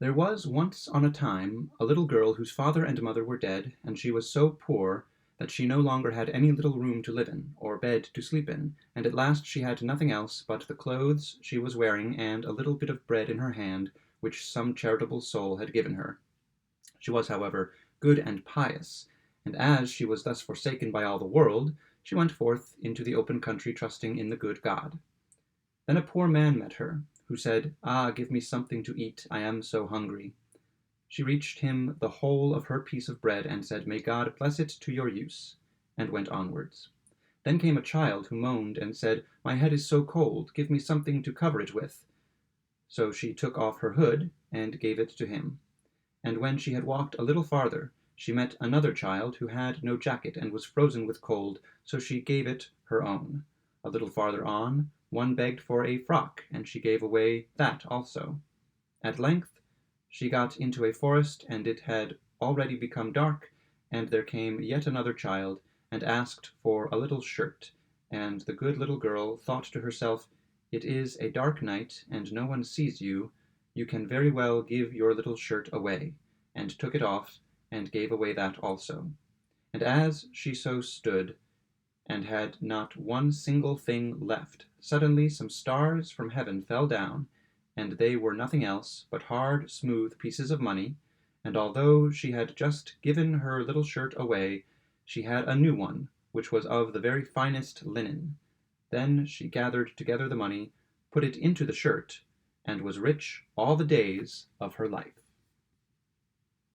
There was once on a time a little girl whose father and mother were dead, and she was so poor that she no longer had any little room to live in, or bed to sleep in, and at last she had nothing else but the clothes she was wearing and a little bit of bread in her hand which some charitable soul had given her. She was, however, good and pious, and as she was thus forsaken by all the world, she went forth into the open country trusting in the good God. Then a poor man met her, who said, "Ah, give me something to eat, I am so hungry." She reached him the whole of her piece of bread, and said, "May God bless it to your use," and went onwards. Then came a child who moaned and said, "My head is so cold, give me something to cover it with." So she took off her hood and gave it to him. And when she had walked a little farther, she met another child who had no jacket and was frozen with cold, so she gave it her own. A little farther on, one begged for a frock, and she gave away that also. At length she got into a forest, and it had already become dark, and there came yet another child, and asked for a little shirt, and the good little girl thought to herself, "It is a dark night, and no one sees you, you can very well give your little shirt away," and took it off, and gave away that also. And as she so stood, and had not one single thing left, suddenly some stars from heaven fell down, and they were nothing else but hard, smooth pieces of money, and although she had just given her little shirt away, she had a new one, which was of the very finest linen. Then she gathered together the money, put it into the shirt, and was rich all the days of her life.